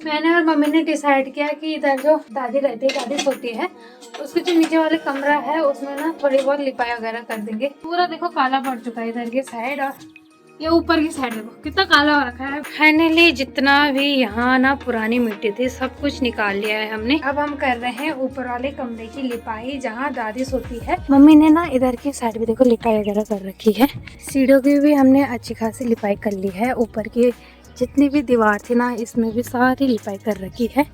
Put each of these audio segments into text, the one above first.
मैंने और मम्मी ने डिसाइड किया कि इधर जो दादी रहती है, दादी सोती है, उसके जो नीचे वाले कमरा है उसमें ना थोड़ी बहुत लिपाई वगैरह कर देंगे। पूरा देखो काला पड़ चुका है इधर की साइड, और ये ऊपर की साइड देखो कितना काला हो रखा है। फाइनली जितना भी यहाँ ना पुरानी मिट्टी थी सब कुछ निकाल लिया है हमने। अब हम कर रहे हैं ऊपर वाले कमरे की लिपाई जहाँ दादी सोती है। मम्मी ने ना इधर की साइड भी देखो लिपाई वगैरह कर रखी है। सीढ़ियों की भी हमने अच्छी खासी लिपाई कर ली है। ऊपर की जितनी भी दीवार थी ना इसमें भी सारी लिपाई कर रखी है।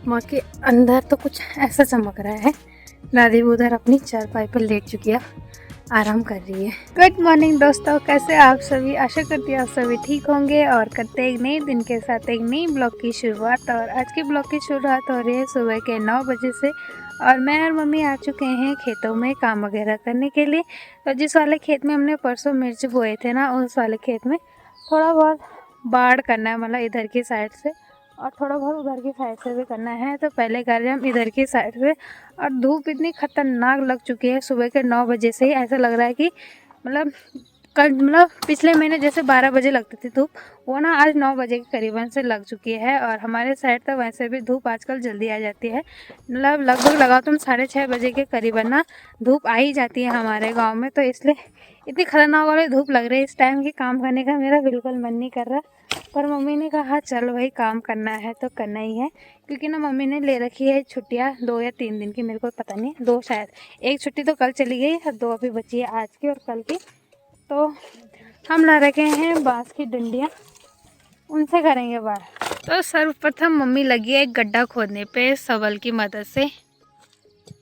माँ के अंदर तो कुछ ऐसा चमक रहा है। दादी भी उधर अपनी चारपाई पर लेट चुकी है, आराम कर रही है। गुड मॉर्निंग दोस्तों, कैसे आप सभी? आशा करती हूँ आप सभी ठीक होंगे और करते एक नए दिन के साथ एक नई ब्लॉग की शुरुआत। और आज की ब्लॉग की शुरुआत हो रही है सुबह के 9 बजे से, और मैं और मम्मी आ चुके हैं खेतों में काम वगैरह करने के लिए। तो जिस वाले खेत में हमने परसों मिर्च बोए थे ना, उस वाले खेत में थोड़ा बहुत बाढ़ करना है, मतलब इधर की साइड से और थोड़ा बहुत उधर की साइड से भी करना है। तो पहले कर रहे हैं हम इधर की साइड से। और धूप इतनी खतरनाक लग चुकी है सुबह के 9 बजे से ही। ऐसा लग रहा है कि मतलब पिछले महीने जैसे 12 बजे लगती थी धूप, वो ना आज 9 बजे के करीबन से लग चुकी है। और हमारे साइड तो वैसे भी धूप आजकल जल्दी आ जाती है, मतलब लगभग लगाओ तुम 6:30 बजे के करीबन ना धूप आ ही जाती है हमारे गाँव में। तो इसलिए इतनी खतरनाक वाली धूप लग रही है इस टाइम की काम करने का मेरा बिल्कुल मन नहीं कर रहा। पर मम्मी ने कहा चल भाई काम करना है तो करना ही है, क्योंकि ना मम्मी ने ले रखी है छुट्टियाँ 2 या 3 दिन की, मेरे को पता नहीं, 2 शायद। एक छुट्टी तो कल चली गई और 2 अभी बची है, आज की और कल की। तो हम ला रखे हैं बांस की डंडियाँ, उनसे करेंगे बार। तो सर्वप्रथम मम्मी लगी है एक गड्ढा खोदने पे शवल की मदद से।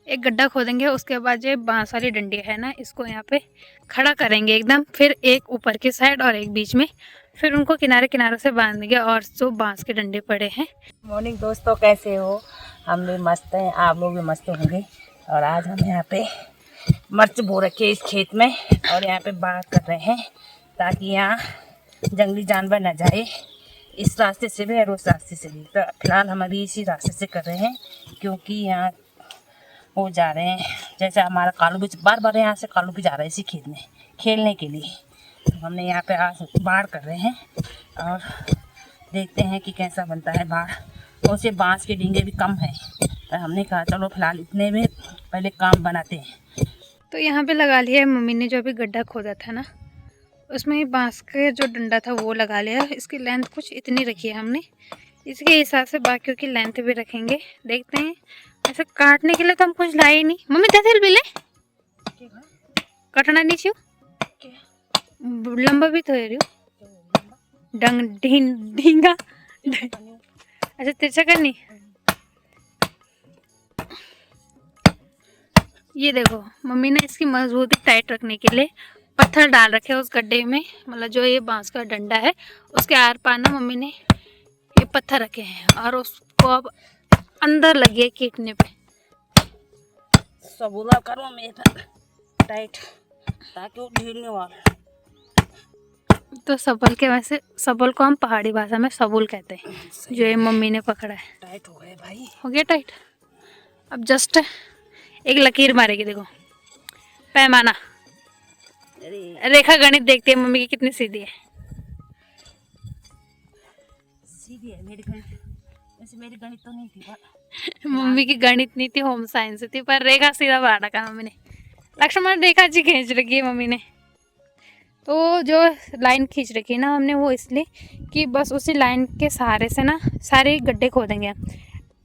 एक गड्ढा खोदेंगे, उसके बाद जो बांस वाली डंडी है ना इसको यहाँ पे खड़ा करेंगे एकदम, फिर एक ऊपर की साइड और एक बीच में, फिर उनको किनारे किनारों से बांध देंगे और जो बांस के डंडे पड़े हैं। मॉर्निंग दोस्तों, कैसे हो? हम भी मस्त हैं, आप लोग भी मस्त होंगे। और आज हम यहाँ पे मिर्च बो रखे इस खेत में और यहाँ पे बाढ़ कर रहे हैं ताकि यहाँ जंगली जानवर न जाए, इस रास्ते से भी और उस रास्ते से भी। तो फिलहाल हम अभी इसी रास्ते से कर रहे हैं क्योंकि यहाँ वो जा रहे हैं, जैसे हमारा कालू भी बार बार यहाँ से कालू भी जा रहा है इसी खेत में खेलने के लिए। तो हमने यहाँ पे आज बाढ़ कर रहे हैं और देखते हैं कि कैसा बनता है बाढ़। और उसे बांस के डींगे भी कम है, तो हमने कहा चलो फिलहाल इतने में पहले काम बनाते हैं। तो यहाँ पे लगा लिया है मम्मी ने, जो अभी गड्ढा खोदा था ना उसमें बांस का जो डंडा था वो लगा लिया। इसकी लेंथ कुछ इतनी रखी है हमने, इसके हिसाब से बाकियों की लेंथ भी रखेंगे। देखते हैं, ऐसे काटने के लिए तो हम कुछ लाए ही नहीं। मम्मी दे बिले कटना नहीं चाहिए, लंबा भी तो है ढींगा। अच्छा तिरछा करनी। ये देखो मम्मी ने इसकी मजबूती टाइट रखने के लिए पत्थर डाल रखे उस गड्ढे में, मतलब जो ये बांस का डंडा है उसके आर पार ना मम्मी ने ये पत्थर रखे हैं और उसको अब अंदर लगी है कीटने पे। सबूला करो मेरा टाइट ताकि वो ढीलने वाला। तो सबल के वैसे सबल को हम पहाड़ी भाषा में सबूल कहते हैं, जो ये मम्मी ने पकड़ा है। टाइट हो गए भाई, हो गया टाइट। अब जस्ट एक लकीर मारेगी, देखो पैमाना, रेखा गणित देखती है मम्मी की कितनी सीधी है। सीधी है मेरी गणित, वैसे मेरी गणित तो नहीं थी पर मम्मी की गणित नहीं थी, होम साइंस थी, पर रेखा सीधा बाहर रखा मम्मी ने। लक्ष्मण रेखा जी खींच रखी है मम्मी ने। तो जो लाइन खींच रखी है ना हमने वो इसलिए कि बस उसी लाइन के सहारे से ना सारे गड्ढे खोदेंगे,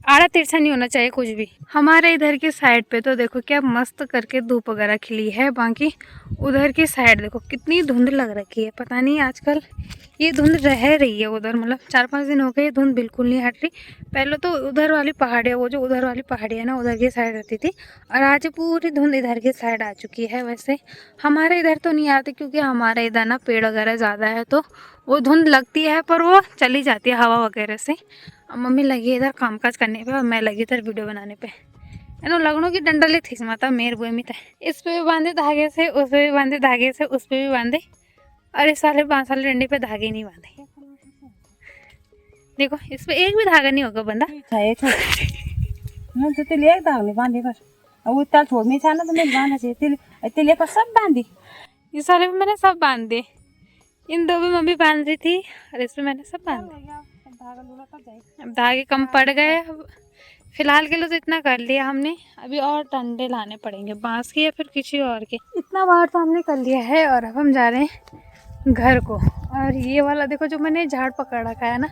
आड़ा तिरछा नहीं होना चाहिए कुछ भी। हमारे इधर की साइड पे तो देखो क्या मस्त करके धूप वगैरह खिली है, बाकी उधर की साइड देखो कितनी धुंध लग रखी है। पता नहीं आजकल ये धुंध रह रही है उधर, मतलब 4-5 दिन हो गए धुंध बिल्कुल नहीं हट रही। पहले तो उधर वाली पहाड़ियाँ, वो जो उधर वाली पहाड़ी है ना उधर की साइड रहती थी, और आज पूरी धुंध इधर की साइड आ चुकी है। वैसे हमारे इधर तो नहीं आती क्योंकि हमारे इधर ना पेड़ वगैरह ज़्यादा है, तो वो धुंध लगती है पर वो चली जाती है हवा वगैरह से। मम्मी लगी इधर कामकाज करने पे और मैं लगी इधर वीडियो बनाने पे। एनो लगनों की डंडले थी माता मेर बुए मिता, इस पे भी बांधे धागे से, उस पे भी बांधे धागे से, उस पे भी बांधे, और इस साले बांस वाले डंडे पे धागे नहीं बांधे। देखो इस पे एक भी धागा नहीं होगा बंदा। मैं तो तेल एक दाग नहीं बांधी पर अब इतना छोड़ नहीं था ना, तो मैं बांधना चाहिए तेल पर सब बांधी। ये साले पे मैंने सब बांध दिए, इन दो पे मम्मी बांध रही थी और इस पे मैंने सब बांध दिए। अब धागे कम पड़ गए। अब फिलहाल के लिए तो इतना कर लिया हमने, अभी और डंडे लाने पड़ेंगे बांस के या फिर किसी और के। इतना बार तो हमने कर लिया है और अब हम जा रहे हैं घर को। और ये वाला देखो जो मैंने झाड़ पकड़ रखा है ना,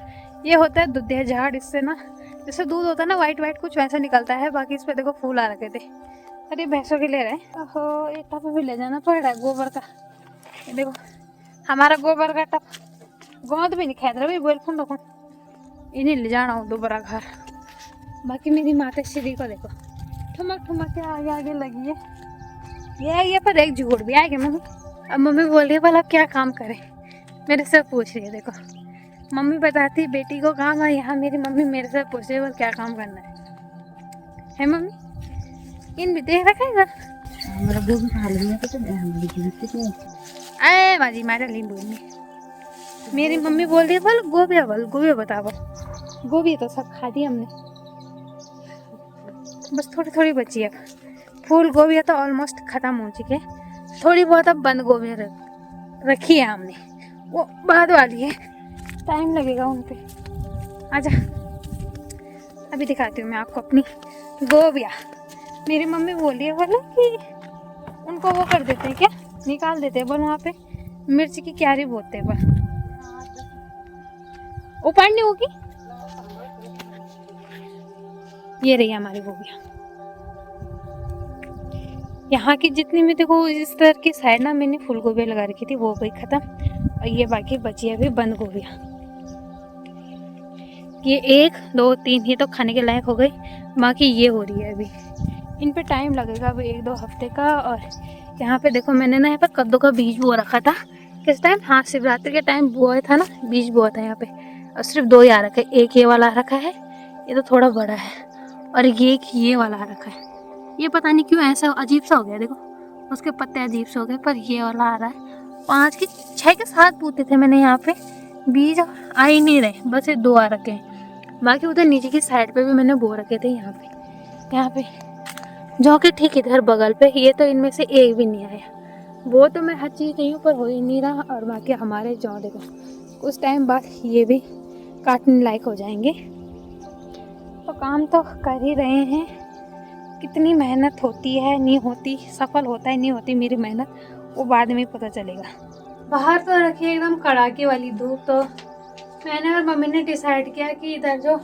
ये होता है दूधिया झाड़। इससे ना जैसे दूध होता है ना वाइट वाइट कुछ वैसा निकलता है। बाकी इस पे देखो फूल आ रखे थे। अरे भैंसों के ले रहे हैं। ओहो, एक टप भी ले जाना पड़ रहा है गोबर का। ये देखो हमारा गोबर का टप, गोंद भी नहीं खेद रहा भाई, बोल फोन रखो इन्हें ले जाना हो दोबारा घर। बाकी मेरी माता श्री को देखो ठुमक ठुमक के आगे आगे लगी है। ये पर एक झूठ भी आएगी मम्मी। अब मम्मी बोल रही है भला क्या काम करे, मेरे से पूछ रही है। देखो मम्मी बताती बेटी को काम है, यहाँ मेरी मम्मी मेरे से पूछ रही है क्या काम करना है मम्मी। इन भी देख रखा है इधर। अरे माजी मारा ली बोलनी, मेरी मम्मी बोल रही है बोल गोभी बताओ। गोभी तो सब खा दी हमने, बस थोड़ी थोड़ी बची है। फूल गोभी तो ऑलमोस्ट खत्म हो चुके, थोड़ी बहुत अब बंद गोभी रखी है हमने, वो बाद वाली है, टाइम लगेगा उन पे। आजा अभी दिखाती हूँ मैं आपको अपनी गोभियाँ। मेरी मम्मी बोल रही है बोले कि उनको वो कर देते हैं क्या, निकाल देते हैं बोल, वहाँ पे मिर्च की क्यारी बोलते हैं बोल, ऊपर नहीं होगी। ये रही हमारी गोभियाँ। यहाँ की जितनी भी देखो इस तरह की साइड ना मैंने फूल गोभी लगा रखी थी, वो गई खत्म। और ये बाकी बची है अभी बंद गोभियाँ। ये 1 2 3 ये तो खाने के लायक हो गई, बाकी ये हो रही है अभी। इन पे टाइम लगेगा अभी 1-2 हफ्ते का। और यहाँ पे देखो मैंने ना यहाँ पर कद्दू का बीज बोआ रखा था। किस टाइम, हाँ शिवरात्रि के टाइम बोया था ना, बीज बोया था यहाँ पे। और सिर्फ 2 ही आ रखा है, एक ये वाला रखा है, ये तो थोड़ा बड़ा है, और ये वाला रखा है। ये पता नहीं क्यों ऐसा अजीब सा हो गया, देखो उसके पत्ते अजीब से हो गए, पर ये वाला आ रहा है। 5 के 6 के 7 बूते थे मैंने यहाँ पे, बीज आ ही नहीं रहे, बस ये 2 आ रखे हैं। बाकी उधर नीचे की साइड पे भी मैंने बो रखे थे यहाँ पे जो कि ठीक इधर बगल पे। ये तो इनमें से एक भी नहीं आया, वो तो मैं हर चीज़ नहीं हूँ पर हो ही नहीं रहा। और बाकी हमारे जौ देखो कुछ टाइम बाद ये भी काटने लायक हो जाएंगे। तो काम तो कर ही रहे हैं। कितनी मेहनत होती है, नहीं होती, सफल होता है नहीं होती मेरी मेहनत, वो बाद में पता चलेगा। बाहर तो रखी एकदम कड़ाके वाली धूप। तो मैंने और मम्मी ने डिसाइड किया कि इधर जो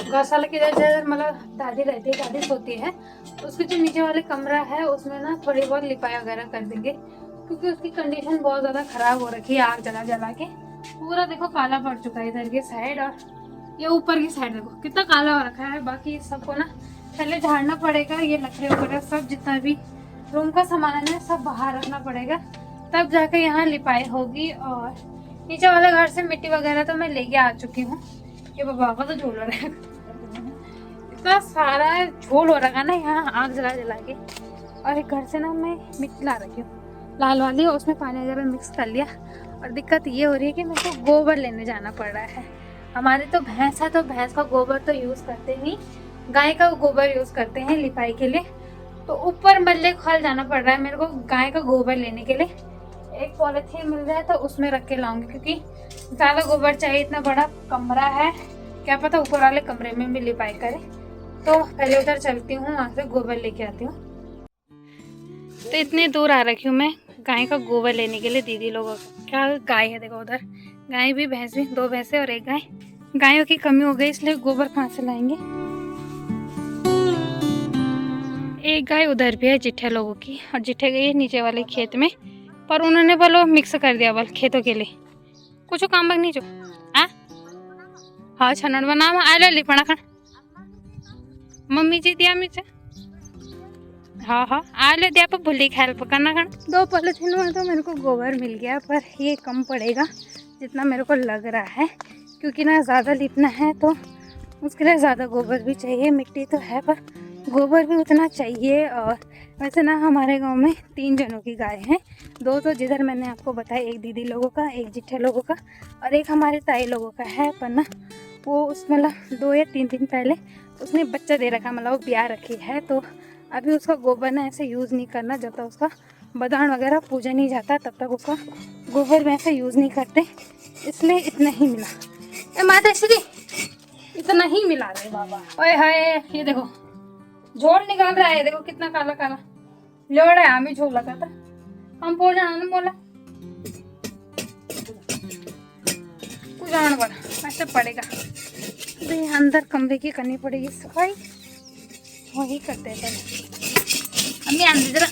गौशाला के इधर मतलब दादी रहती है, दादी सोती है, उसके जो नीचे वाले कमरा है उसमें ना थोड़ी बहुत लिपाई वगैरह कर देंगे, क्योंकि उसकी कंडीशन बहुत ज़्यादा ख़राब हो रखी है। आग जला जला के पूरा देखो काला पड़ चुका है इधर की साइड, और ये ऊपर की साइड देखो कितना काला हो रखा है। बाकी सबको ना पहले झाड़ना पड़ेगा, ये लकड़ी वगैरह सब जितना भी रूम का सामान है सब बाहर रखना पड़ेगा, तब जाकर यहाँ लिपाई होगी। और नीचे वाले घर से मिट्टी वगैरह तो मैं लेके आ चुकी हूँ। ये बाबा का तो झोल हो रहा है, इतना सारा झोल हो रखा ना यहाँ आग जला जला के। और एक घर से ना मैं मिट्टी ला रखी हूँ लाल वाली, उसमें पानी वगैरह मिक्स कर लिया। और दिक्कत ये हो रही है कि मेरे को गोबर लेने जाना पड़ रहा है। हमारी तो भैंस है, तो भैंस का गोबर तो यूज़ करते नहीं, गाय का गोबर यूज़ करते हैं लिपाई के लिए। तो ऊपर मल्ले खोल जाना पड़ रहा है मेरे को गाय का गोबर लेने के लिए। एक पॉलीथीन मिल जाए तो उसमें रख के लाऊंगी, क्योंकि ज़्यादा गोबर चाहिए। इतना बड़ा कमरा है, क्या पता ऊपर वाले कमरे में भी लिपाई करे। तो पहले उधर चलती हूँ, वहाँ से गोबर लेके आती हूँ। तो इतनी दूर आ रखी हूँ मैं गाय का गोबर लेने के लिए दीदी लोगों का। क्या गाय है देखो उधर, गाय भी भैंस भी, 2 भैंसे और 1 गाय। गायों की कमी हो गई इसलिए गोबर कहाँ से लाएंगे। एक गाय उधर भी है जिठे लोगों की, और जिठे गई है नीचे वाले खेत में, पर उन्होंने बोलो मिक्स कर दिया बल खेतों के लिए। कुछ काम बग नहीं जो हाँ छनड़ बना आ लो लिपना खा मम्मी जी दिया मिर्च हाँ आ लो दिया पर भूली ख्याल पकाना खा। 2 पॉलीथीन में तो मेरे को गोबर मिल गया, पर ये कम पड़ेगा जितना मेरे को लग रहा है, क्योंकि ना ज़्यादा लिपना है तो उसके लिए ज़्यादा गोबर भी चाहिए। मिट्टी तो है पर गोबर भी उतना चाहिए। और वैसे ना हमारे गांव में 3 जनों की गाय हैं, 2 तो जिधर मैंने आपको बताया, एक दीदी लोगों का, एक जिठे लोगों का, और एक हमारे ताई लोगों का है। पर ना वो उस मतलब 2 या 3 दिन पहले उसने बच्चा दे रखा, मतलब वो ब्याह रखी है। तो अभी उसका गोबर ना ऐसे यूज़ नहीं करना, जब तक उसका बदान वगैरह पूजा नहीं जाता तब तक उसका गोबर में ऐसे यूज़ नहीं करते, इसलिए इतना ही मिला। माता श्री इतना ही मिला रहे बाबा। ओए हाय, ये देखो झोल निकाल रहा है, देखो कितना काला काला लोड़ है। हमें झोल लगा था, हम पोल जाना बोला कुछ जाना पड़ा, ऐसे पड़ेगा। अभी अंदर कमरे की करनी पड़ेगी सफाई, वही करते हैं अम्मी। अंदर जरा,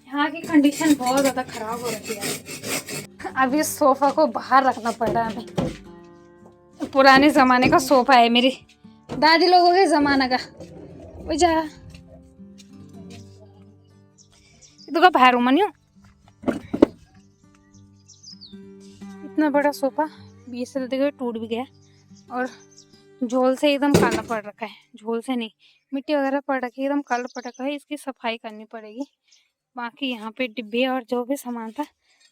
यहाँ की कंडीशन बहुत ज्यादा खराब हो रही है। अभी सोफा को बाहर रखना पड़ रहा है हमें। पुराने जमाने का सोफा है, मेरी दादी लोगों के जमाना का। वो जा तो का बाहर मनियो, इतना बड़ा सोफा बीच से देखो टूट भी गया और झोल से एकदम काला पड़ रखा है। झोल से नहीं, मिट्टी वगैरह पड़ रखी है, एकदम काला पड़ रखा है। इसकी सफाई करनी पड़ेगी। बाकी यहाँ पे डिब्बे और जो भी सामान था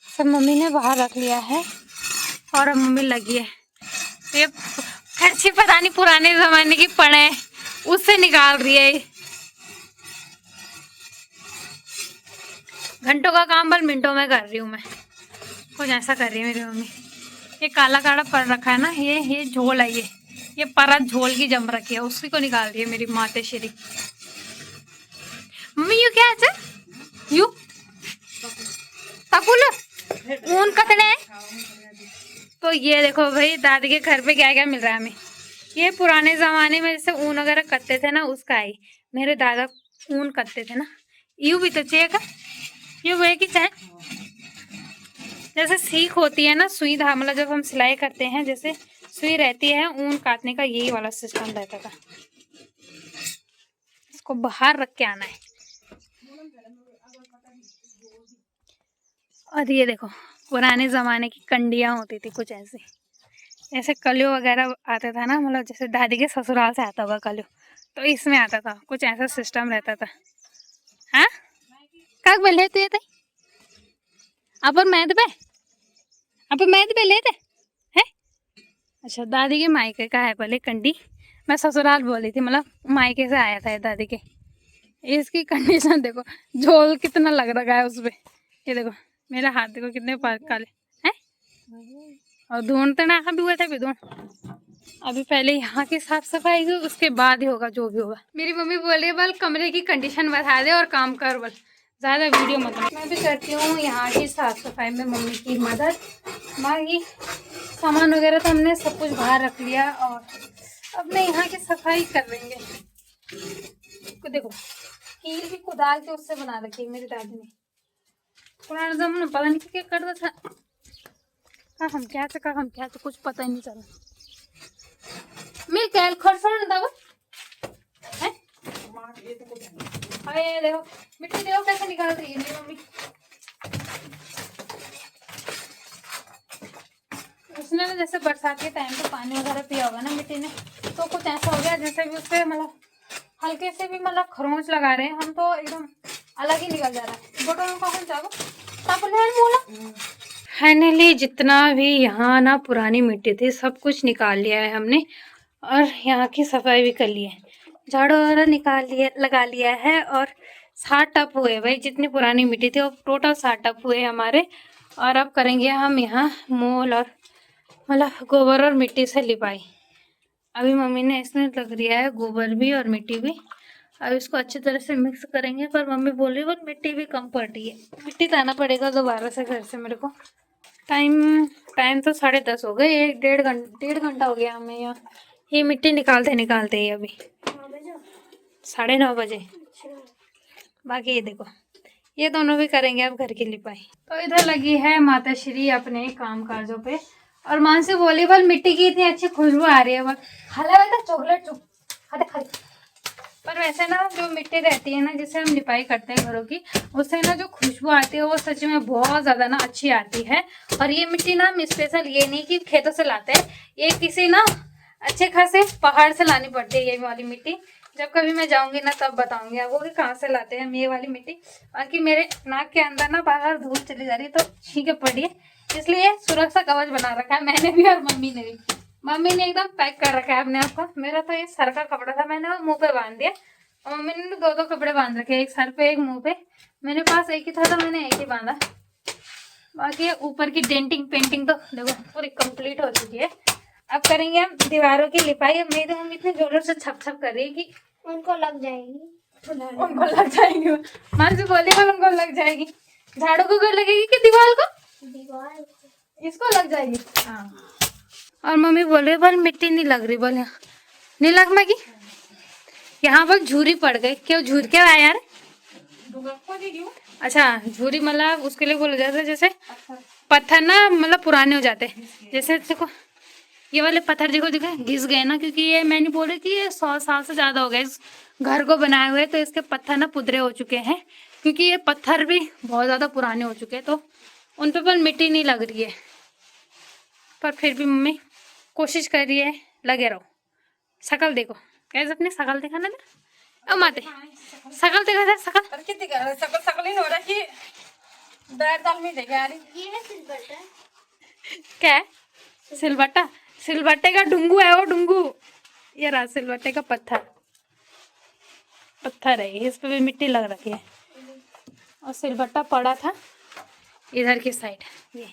सब मम्मी ने बाहर रख लिया है और अब मम्मी लगी है। ये खर्ची पता नहीं पुराने जमाने की पड़े उससे निकाल रही है। घंटों का काम बल मिनटों में कर रही हूँ मैं, कुछ ऐसा कर रही है मेरी मम्मी। ये काला काला पड़ रखा है ना, ये झोल है, ये परत झोल की जम रखी है, उसी को निकाल रही है मेरी माते श्री मम्मी। यू क्या है यू तकुल ऊन कतने है। तो ये देखो भाई दादी के घर पे क्या क्या मिल रहा है हमें। ये पुराने जमाने में जैसे ऊन वगैरह कटते थे ना, उसका ही मेरे दादा ऊन कटते थे ना। यू भी तो चाहिए का, यू वो की चाहे जैसे सीख होती है ना, सुई धामला जब हम सिलाई करते हैं जैसे सुई रहती है, ऊन काटने का यही वाला सिस्टम रहता था। इसको बाहर रख के आना है। और ये देखो पुराने ज़माने की कंडियाँ होती थी कुछ ऐसी, जैसे कलियो वगैरह आता था ना, मतलब जैसे दादी के ससुराल से आता होगा कलियो, तो इसमें आता था कुछ ऐसा सिस्टम रहता था। हाँ क्या बोले तू ये अपन मैद पे लेते है। अच्छा दादी के मायके का है पहले कंडी, मैं ससुराल बोली थी, मतलब मायके से आया था ये दादी के। इसकी कंडीशन देखो, झोल कितना लग रखा है उस पे। ये देखो मेरा हाथ देखो कितने काले हैं, और ढूंढते ना भी हुए थे भी ढूंढ। अभी पहले यहाँ की साफ सफाई हुई, उसके बाद ही होगा जो भी होगा। मेरी मम्मी बोल रही है बल कमरे की कंडीशन बता दे और काम कर, बल ज़्यादा वीडियो मत। मैं भी करती हूँ यहाँ की साफ सफाई में मम्मी की मदद। बाकी सामान वगैरह तो हमने सब कुछ बाहर रख लिया और अब मैं यहाँ की सफाई कर लेंगे। देखो कील भी कुदाल के उससे बना रखी है मेरी दादी ने। पुराना जमाना पता नहीं क्या करता था, का हम क्या था कुछ पता ही नहीं चला। मैं कैल खड़फड़ दबा है। अरे देखो मिट्टी देखो कैसे निकाल रही है मेरी मम्मी। उसने ना जैसे बरसात के टाइम पे पानी वगैरह पिया होगा ना मिट्टी ने, तो कुछ ऐसा हो गया जैसे भी उससे मतलब हल्के से भी मतलब खरोंच लगा रहे हैं हम, तो एकदम अलग ही निकल जा रहा है। बोटो कौन चाहो बोला। फाइनली जितना भी यहाँ ना पुरानी मिट्टी थी सब कुछ निकाल लिया है हमने और यहाँ की सफाई भी कर ली है, झाड़ू वगैरह निकाल लिया लगा लिया है। और 60 टप हुए भाई, जितनी पुरानी मिट्टी थी वो टोटल 60 टप हुए हमारे। और अब करेंगे हम यहाँ मोल और मतलब गोबर और मिट्टी से लिपाई। अभी मम्मी ने इसमें लग दिया है गोबर भी और मिट्टी भी। अब इसको अच्छी तरह से मिक्स करेंगे, पर मम्मी बोल रही है वो मिट्टी भी कम पड़ रही है, मिट्टी लाना पड़ेगा दोबारा से घर से मेरे को। टाइम तो 10:30 हो गए, 1.5 घंटा हो गया हमें यहाँ ये मिट्टी निकालते ही। अभी 9:30 बजे। बाकी ये देखो ये दोनों भी करेंगे अब घर की लिपाई। तो इधर लगी है माता श्री अपने काम काजों पे और मानसी बोली बल मिट्टी की इतनी अच्छी खुशबू आ रही है, बल खाला बेटा चॉकलेट चुप खाते। पर वैसे ना जो मिट्टी रहती है ना जिससे हम लिपाई करते हैं घरों की, उससे ना जो खुशबू आती है वो सच में बहुत ज़्यादा ना अच्छी आती है। और ये मिट्टी ना हम स्पेशल ये नहीं कि खेतों से लाते हैं, ये किसी ना अच्छे खासे पहाड़ से लानी पड़ती है ये वाली मिट्टी। जब कभी मैं जाऊंगी ना तब बताऊंगी आपको कि कहाँ से लाते हैं हम ये वाली मिट्टी। बाकी मेरे नाक के अंदर ना बाहर धूल चली जा रही है तो छींके पड़ी है, इसलिए सुरक्षा कवच बना रखा है मैंने भी और मम्मी ने भी। मम्मी ने एकदम पैक कर रखा है अपने आप को। मेरा तो ये सर का कपड़ा था, मैंने वो मुंह पे बांध दिया और मम्मी ने 2 कपड़े बांध रखे, एक सर पे एक मुंह पे। मेरे पास एक ही था तो मैंने एक ही बांधा। बाकी ये ऊपर की डेंटिंग पेंटिंग तो देखो पूरी कंप्लीट हो चुकी है। अब करेंगे हम दीवारों की लिपाई। अब मेरी मम्मी इतने जोरों से छप छप कर रही है कि उनको लग जाएगी। उनको लग जाएगी। मानसी बोली कल उनको लग जाएगी। झाड़ू को कर लगेगी कि दीवार को? दीवार इसको लग जाएगी। हाँ। और मम्मी बोल रही बोल मिट्टी नहीं लग रही, बोल नहीं लग मैगी। यहाँ पर झूरी पड़ गई। क्यों झूर क्या आया यार? अच्छा झूरी मतलब उसके लिए बोला जाता है जैसे पत्थर ना मतलब पुराने हो जाते हैं। जैसे देखो ये वाले पत्थर देखो देखो घिस गए ना, क्योंकि ये मैंने बोले कि ये 100 साल से ज्यादा हो गए इस घर को बनाए हुए, तो इसके पत्थर ना पुदरे हो चुके हैं, क्योंकि ये पत्थर भी बहुत ज्यादा पुराने हो चुके हैं, तो उन पर मिट्टी नहीं लग रही है। पर फिर भी मम्मी कोशिश कर रही है लगे रहो। शकल देखो कैसे अपनी शकल देखा ना माते शकल देखा था शकल कितनी सकल सकल ही हो रहा कि दाल दाल में देखा यार। ये है सिलबट्टा। क्या है? सिलबट्टा? सिलबट्टे का डुंगू है वो, डुंगू। ये रहा सिलबट्टे का पत्थर। पत्थर है इस पे भी मिट्टी लग रखी है। और सिलबट्टा पड़ा था इधर की साइड, ये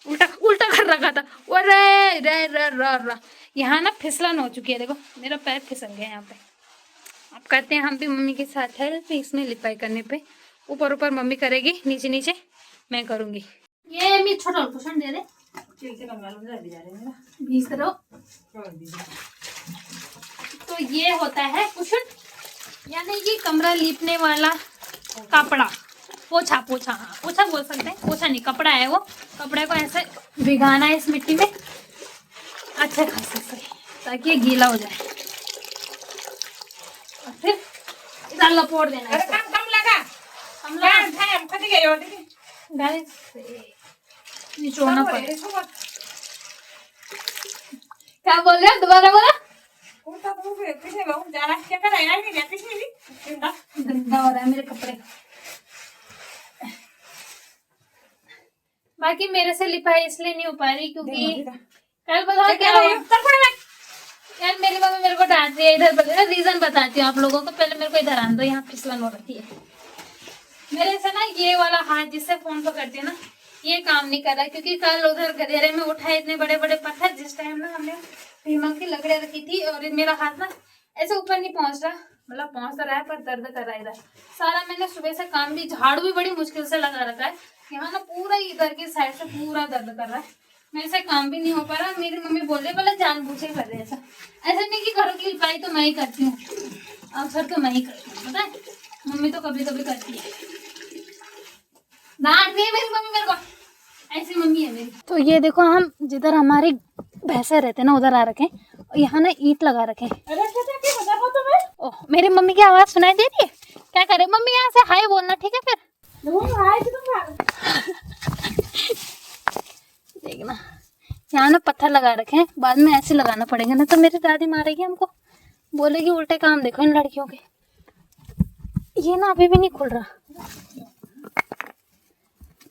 उल्टा उल्टा कर रखा था। वो रे रे रे रे यहाँ ना फिसलन हो चुकी है। देखो मेरा पैर फिसल गया यहाँ पे। अब करते हैं हम भी मम्मी के साथ हेल्प इसमें लिपाई करने पे। ऊपर ऊपर मम्मी करेगी, नीचे नीचे मैं करूँगी। ये मैं छोटा पोषण दे दे बीस करो। तो ये होता है कुशन, यानी कि कमरा लीपने वाला कपड़ा। पोछा पोछा, हाँ पोछा बोल सकते हैं, पोछा नहीं कपड़ा है वो। कपड़े को ऐसे भिगाना है इस मिट्टी में अच्छे खासे से, ताकि ये गीला हो जाए। और फिर इधर लपोड़ देना है। कम लगा कम लगा हम कभी गए हो निचोड़ना पड़े। क्या बोल रहे हो? दोबारा बोला। गंदा हो रहा है मेरे कपड़े। बाकी मेरे से लिपाई इसलिए नहीं हो पा रही क्योंकि कल बताओ क्या हुआ यार, मेरी मम्मी मेरे को डांट रही है। इधर रीजन बताती हूँ आप लोगों को। पहले मेरे को इधर आने दो, यहाँ फिसलन हो रखी है मेरे से ना। ये वाला हाथ जिससे फोन पकड़ती है ना, ये काम नहीं कर रहा, क्योंकि कल उधर गधेरे में उठाए इतने बड़े बड़े पत्थर। जिस टाइम ना हमने भीमा की लकड़ियां रखी थी, और मेरा हाथ ना ऐसे ऊपर नहीं पहुंच रहा, मतलब पहुंच तो रहा है पर दर्द कर रहा है इधर सारा। मैंने सुबह से काम भी, झाड़ू भी बड़ी मुश्किल से लगा रखा है। यहाँ ना पूरा इधर की साइड से पूरा दर्द कर रहा है, मेरे से काम भी नहीं हो पा रहा। मेरी मम्मी बोल रही बोले जानबूझ के कर रहे ऐसा। ऐसा नहीं कि घरों की लिपाई तो मैं ही करती हूँ, अक्सर तो मैं ही करती हूँ, पता है। मम्मी तो कभी कभी करती है। डांट रही है मेरी मम्मी मेरे को, ऐसी मम्मी है मेरी। तो ये देखो हम जिधर हमारे भैंसे रहते ना उधर आ रखे, और यहाँ ना ईंट लगा रखे। ओह मेरी मम्मी की आवाज सुनाई दे रही है? क्या करे मम्मी? यहाँ से हाय बोलना, ठीक है? फिर देखना यहाँ ना पत्थर लगा रखे हैं, बाद में ऐसे लगाना पड़ेगा ना तो मेरी दादी मारेगी हमको, बोलेगी उल्टे काम देखो इन लड़कियों के। ये ना अभी भी नहीं खुल रहा,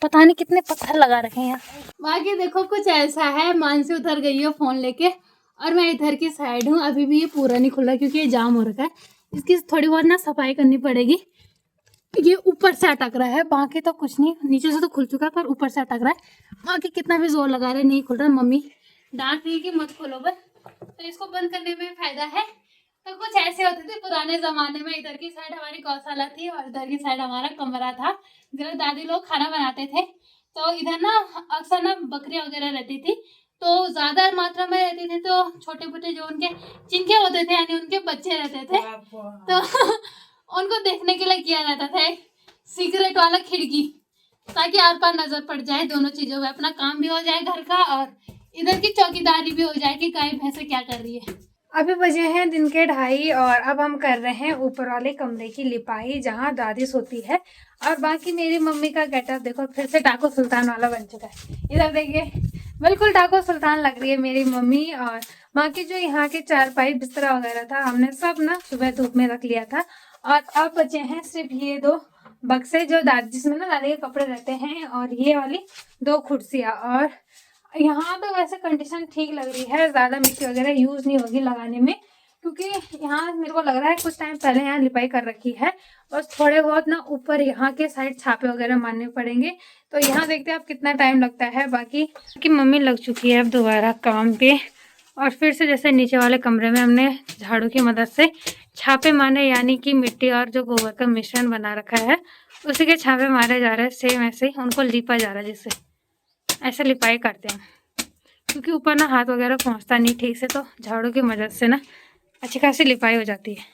पता नहीं कितने पत्थर लगा रखे हैं यहाँ। बाकी देखो कुछ ऐसा है, मानसी उधर गई है फोन लेके और मैं इधर की साइड हूँ। अभी भी ये पूरा नहीं खुला क्योंकि ये जाम हो रखा है। इसकी थोड़ी बहुत ना सफाई करनी पड़ेगी। ये ऊपर से अटक रहा है, बाकी तो कुछ नहीं, नीचे से तो खुल चुका है पर ऊपर से अटक रहा है। बाकी कितना भी जोर लगा रहे नहीं खुल रहा। मम्मी डांट रही है कि मत खोलो बस, तो इसको बंद करने में फायदा है। तो कुछ ऐसे होते थे पुराने जमाने में। इधर की साइड हमारी गौशाला थी और इधर की साइड हमारा कमरा था। जब दादी लोग खाना बनाते थे तो इधर ना अक्सर ना बकरियां वगैरह रहती थी, तो ज्यादा मात्रा में रहते थे, तो छोटे मोटे जो उनके चिंके होते थे यानी उनके बच्चे रहते थे, तो उनको देखने के लिए किया जाता था एक सीक्रेट वाला खिड़की, ताकि आर पार नजर पड़ जाए दोनों चीजों में, अपना काम भी हो जाए घर का और इधर की चौकीदारी भी हो जाए कि गाय भैंसे क्या कर रही है। अभी बजे हैं दिन के 2:30 और अब हम कर रहे हैं ऊपर वाले कमरे की लिपाई जहाँ दादी सोती है। और बाकी मेरी मम्मी का गेटअप देखो फिर से टाको सुल्तान वाला बन चुका है। इधर देखिए बिल्कुल टाको सुल्तान लग रही है मेरी मम्मी। और बाकी जो यहाँ के चारपाई बिस्तरा वगैरह था हमने सब ना सुबह धूप में रख लिया था। और अब बचे हैं सिर्फ ये 2 बक्से जो दादी जिसमें ना दादी के कपड़े रहते हैं, और ये वाली 2 कुर्सियाँ। और यहाँ तो वैसे कंडीशन ठीक लग रही है, ज़्यादा मिट्टी वगैरह यूज़ नहीं होगी लगाने में क्योंकि यहाँ मेरे को लग रहा है कुछ टाइम पहले यहाँ लिपाई कर रखी है, बस थोड़े बहुत ना ऊपर यहाँ के साइड छापे वगैरह मारने पड़ेंगे। तो यहाँ देखते हैं अब कितना टाइम लगता है। बाकी कि मम्मी लग चुकी है अब दोबारा काम पे, और फिर से जैसे नीचे वाले कमरे में हमने झाड़ू की मदद से छापे मारे, यानी कि मिट्टी और जो गोबर का मिश्रण बना रखा है उसी के छापे मारे जा रहे हैं। सेम ऐसे ही उनको लिपा जा रहा है, जिससे ऐसे लिपाई करते हैं। क्योंकि ऊपर ना हाथ वगैरह पहुंचता नहीं ठीक से, तो झाड़ू की मदद से ना अच्छी खासी लिपाई हो जाती है।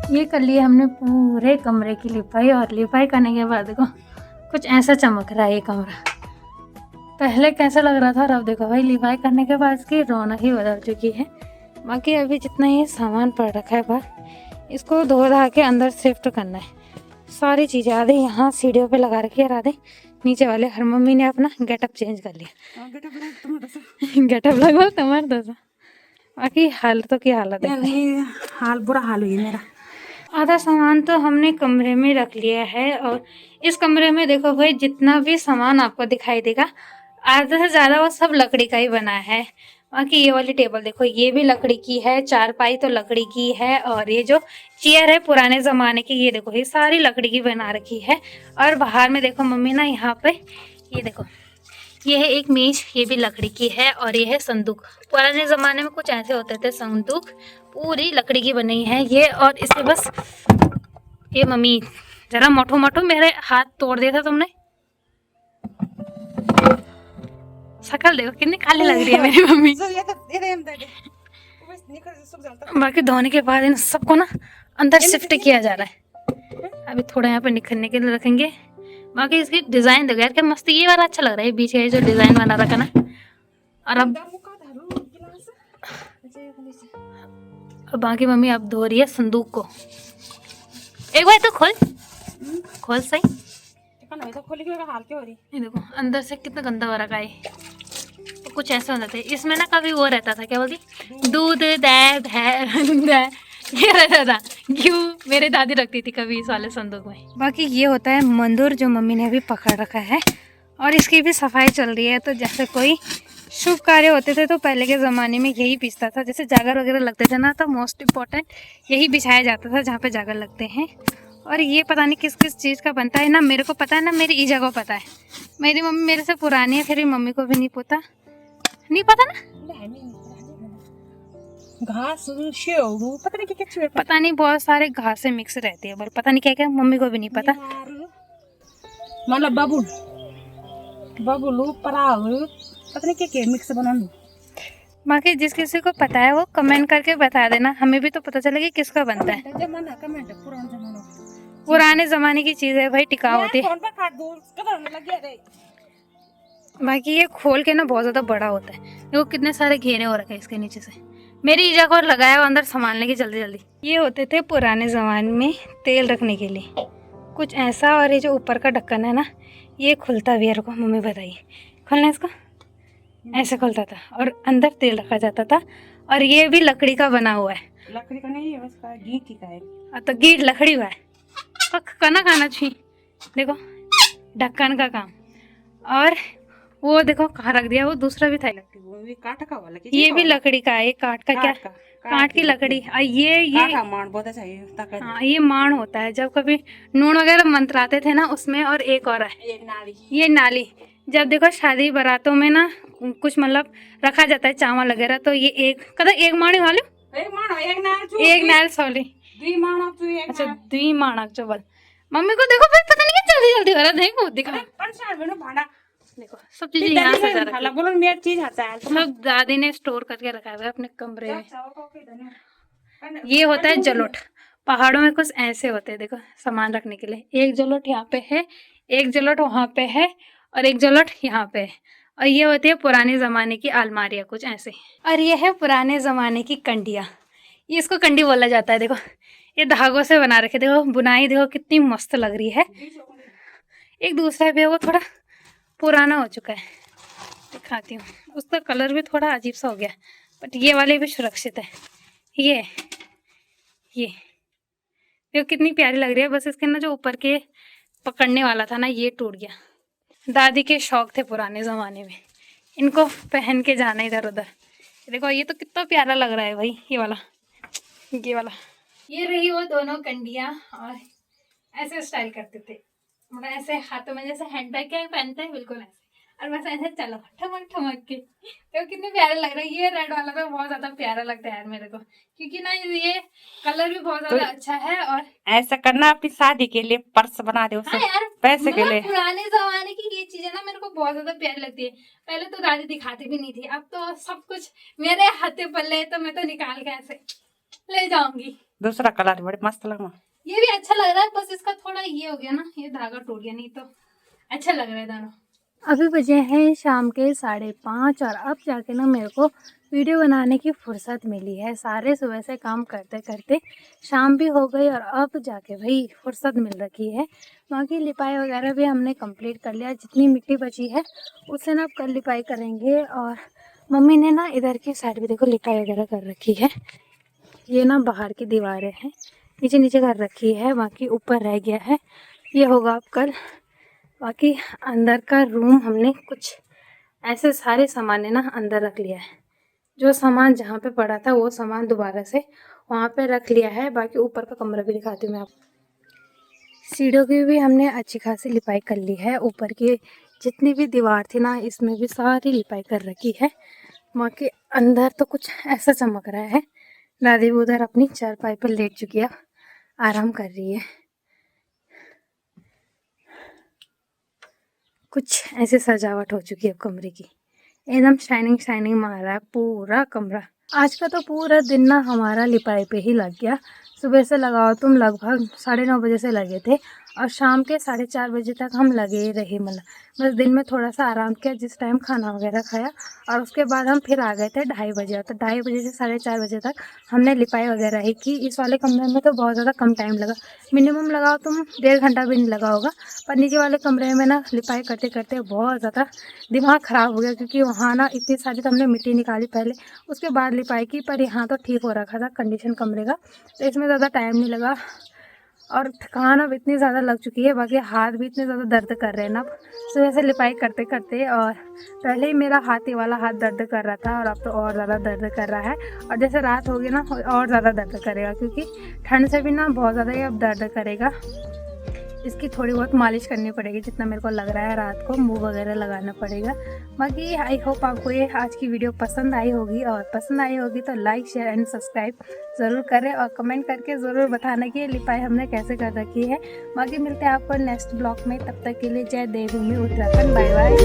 ये कर लिए हमने पूरे कमरे की लिपाई, और लिपाई करने के बाद देखो कुछ ऐसा चमक रहा है ये कमरा। पहले कैसा लग रहा था और अब देखो भाई लिपाई करने के बाद इसकी रौनक ही बदल चुकी है। बाकी अभी जितना ये सामान पड़ रखा है बाहर, इसको धो धा के अंदर शिफ्ट करना है। सारी चीज़ें आधे यहाँ सीढ़ियों पे लगा रखी है और आधे नीचे वाले। हर मम्मी ने अपना गेटअप चेंज कर लिया। गेटअप लगभग तुम्हारे दसा। बाकी हालतों की हालत है, हाल बुरा हाल हुई मेरा। आधा सामान तो हमने कमरे में रख लिया है, और इस कमरे में देखो भाई जितना भी सामान आपको दिखाई देगा आधा से ज़्यादा वो सब लकड़ी का ही बना है। बाकी ये वाली टेबल देखो ये भी लकड़ी की है, चारपाई तो लकड़ी की है, और ये जो चेयर है पुराने ज़माने की, ये देखो ये सारी लकड़ी की बना रखी है। और बाहर में देखो मम्मी ना यहाँ पे ये देखो ये है एक मेज, ये भी लकड़ी की है, और ये है संदूक। पुराने ज़माने में कुछ ऐसे होते थे संदूक, पूरी लकड़ी की बनी है ये। और इसे बस ये मम्मी जरा मोटो मोटो मेरे हाथ तोड़ दिया था तुमने। शक्ल देखो कितनी काली लग रही है मेरी मम्मी। बाकी धोने के बाद इन सबको ना अंदर शिफ्ट किया जा रहा है। अभी थोड़ा यहाँ पे निखरने के लिए रखेंगे। बाकी इसकी डिजाइन देखो यार क्या मस्त, ये वाला अच्छा लग रहा है बीच का जो डिजाइन बना रखा ना। और अब बाकी मम्मी अब धो रही है संदूक को। एक बार तो खोल सही। ये देखो अंदर से कितना गंदा हो रखा है। तो कुछ ऐसा होता था इसमें ना, कभी वो रहता था क्या बोलती, दूध दे ये रहता था क्यों, मेरी दादी रखती थी कभी इस वाले संदूक में। बाकी ये होता है मंदूर जो मम्मी ने अभी पकड़ रखा है, और इसकी भी सफाई चल रही है। तो जैसे कोई शुभ कार्य होते थे तो पहले के ज़माने में यही पिसता था। जैसे जागर वगैरह लगते थे ना, तो मोस्ट इम्पॉर्टेंट यही बिछाया जाता था जहाँ पे जागर लगते हैं। और ये पता नहीं किस किस चीज़ का बनता है, ना मेरे को पता है ना मेरी ईजा को पता है। मेरी मम्मी मेरे से पुरानी है, फिर भी मम्मी को भी नहीं पता ना। घास पता नहीं क्या, पता नहीं बहुत सारे घास से मिक्स रहती है, पर पता नहीं क्या क्या, मम्मी को भी नहीं पता। मतलब बबुलू पराग पता नहीं क्या मिक्स बना। बाकी जिस किसी को पता है वो कमेंट करके बता देना, हमें भी तो पता चले कि किसका बनता है। पुराने जमाने की चीज है भाई, टिकाऊ होती है। बाकी ये खोल के ना बहुत ज्यादा बड़ा होता है, देखो कितने सारे घेरे हो रखे हैं इसके नीचे से। मेरी ईजा को लगाया अंदर संभालने की जल्दी जल्दी। ये होते थे पुराने जमाने में तेल रखने के लिए कुछ ऐसा। और ये जो ऊपर का ढक्कन है ना, ये खुलता भी है, रुको मम्मी बताइए खोलना इसको। ऐसे खुलता था और अंदर तेल रखा जाता था। और ये भी लकड़ी का बना हुआ है। लकड़ी का नहीं है, उसका गीट का है। तो गीट लकड़ी हुआ है तो खाना छी। देखो ढक्कन का काम। और वो देखो कहाँ रख दिया, वो दूसरा भी था काट का वाला, ये भी लकड़ी का है। ये काट का क्या, काट की लकड़ी। ये माण बहुत चाहिए। हाँ ये माण होता है, जब कभी नून वगैरह मंत्राते थे ना उसमें। और एक और है ये नाली, जब देखो शादी बारातों में ना कुछ मतलब रखा जाता है चावल वगैरह, तो ये एक माणी वाले एक नाल सॉरी अच्छा द्वि माणक जो बोल। मम्मी को देखो भाई पता नहीं क्या जल्दी जल्दी हो रहा है। देखो देखो सब चीजें यहाँ से सब दादी ने स्टोर करके रखा है अपने कमरे में। ये होता है जलोट। पहाड़ों में कुछ ऐसे होते हैं देखो सामान रखने के लिए। एक जलोट यहाँ पे है, एक जलोट वहाँ पे है, और एक जलोट यहाँ पे है। और ये होती है पुराने ज़माने की अलमारियाँ कुछ ऐसे। और ये है पुराने ज़माने की कंडियाँ, ये इसको कंडी बोला जाता है। देखो ये धागों से बना रखे, देखो बुनाई देखो कितनी मस्त लग रही है। एक दूसरा भी है वो थोड़ा पुराना हो चुका है, दिखाती हूँ। उसका कलर भी थोड़ा अजीब सा हो गया, बट ये वाले भी सुरक्षित है। ये ये देखो कितनी प्यारी लग रही है। बस इसके ना जो ऊपर के पकड़ने वाला था ना ये टूट गया। दादी के शौक थे पुराने ज़माने में, इनको पहन के जाना इधर उधर। देखो ये तो कितना प्यारा लग रहा है भाई, ये वाला ये रही वो दोनों कंडियाँ। और ऐसे स्टाइल करते थे, मतलब ऐसे हाथों में जैसे हैंड बैग क्या पहनते हैं बिल्कुल ऐसे, और बस ऐसे चलो ठमक ठमक के। तो कितने प्यारे लग रहे हैं। ये रेड वाला तो बहुत ज्यादा प्यारा लगता है यार मेरे को, क्योंकि ना ये कलर भी बहुत ज्यादा अच्छा है। और ऐसा करना अपनी शादी के लिए पर्स बना दे उसे। हाँ यार, पैसे के लिए। पुराने जमाने की ये चीजें ना मेरे को बहुत ज्यादा प्यारी लगती है। पहले तो दादी दिखाती भी नहीं थी, अब तो सब कुछ मेरे हाथे पल्ले, तो मैं तो निकाल के ऐसे ले जाऊंगी। दूसरा कलर बड़े मस्त लगा, ये भी अच्छा लग रहा है, बस इसका थोड़ा ये हो गया ना, ये धागा टूट गया, नहीं तो अच्छा लग रहा है दोनों। अभी बजे हैं शाम के 5:30 और अब जाके ना मेरे को वीडियो बनाने की फुर्सत मिली है। सारे सुबह से काम करते करते शाम भी हो गई और अब जाके भाई फुर्सत मिल रखी है। बाकी लिपाई वगैरह भी हमने कंप्लीट कर लिया, जितनी मिट्टी बची है उससे ना अब कल लिपाई करेंगे। और मम्मी ने ना इधर की साइड भी देखो लिपाई वगैरह कर रखी है। ये ना बाहर की दीवारें हैं, नीचे नीचे कर रखी है, बाकी ऊपर रह गया है, ये होगा अब कल। बाकी अंदर का रूम हमने कुछ ऐसे सारे सामान ना अंदर रख लिया है। जो सामान जहाँ पे पड़ा था वो सामान दोबारा से वहाँ पे रख लिया है। बाकी ऊपर का कमरा भी दिखाती हूँ मैं आपको। सीढ़ियों की भी हमने अच्छी खासी लिपाई कर ली है। ऊपर की जितनी भी दीवार थी ना इसमें भी सारी लिपाई कर रखी है। बाकी अंदर तो कुछ ऐसा चमक रहा है। दादी भी उधर अपनी चारपाई पर लेट चुकी है, आराम कर रही है। कुछ ऐसे सजावट हो चुकी है कमरे की, एकदम शाइनिंग शाइनिंग मार रहा है पूरा कमरा। आज का तो पूरा दिन ना हमारा लिपाई पे ही लग गया। सुबह से लगाओ तुम लगभग 9:30 बजे से लगे थे और शाम के 4:30 बजे तक हम लगे ही रहे। मतलब बस दिन में थोड़ा सा आराम किया जिस टाइम खाना वगैरह खाया, और उसके बाद हम फिर आ गए थे 2:30 बजे। तो 2:30 बजे से 4:30 बजे तक हमने लिपाई वगैरह ही की। इस वाले कमरे में तो बहुत ज़्यादा कम टाइम लगा, मिनिमम लगाओ तुम 1.5 घंटा भी नहीं लगा होगा। पर नीचे वाले कमरे में ना लिपाई करते करते बहुत ज़्यादा दिमाग ख़राब हो गया, क्योंकि वहाँ ना इतनी सारी तो हमने मिट्टी निकाली पहले, उसके बाद लिपाई की। पर यहाँ तो ठीक हो रखा था कंडीशन कमरे का, तो इसमें ज़्यादा टाइम नहीं लगा। और थकान अब इतनी ज़्यादा लग चुकी है, बाकी हाथ भी इतने ज़्यादा दर्द कर रहे हैं ना सुबह से लिपाई करते करते। और पहले ही मेरा हाथ, ये वाला हाथ दर्द कर रहा था और अब तो और ज़्यादा दर्द कर रहा है। और जैसे रात होगी ना और ज़्यादा दर्द करेगा, क्योंकि ठंड से भी ना बहुत ज़्यादा ही अब दर्द करेगा। इसकी थोड़ी बहुत मालिश करनी पड़ेगी, जितना मेरे को लग रहा है। रात को मुँह वगैरह लगाना पड़ेगा। बाकी आई होप आपको ये आज की वीडियो पसंद आई होगी, और पसंद आई होगी तो लाइक शेयर एंड सब्सक्राइब ज़रूर करें, और कमेंट करके ज़रूर बताना कि ये लिपाई हमने कैसे कर रखी है। बाकी मिलते हैं आपको नेक्स्ट ब्लॉग में, तब तक के लिए जय देवभूमि उत्तराखंड, बाय बाय।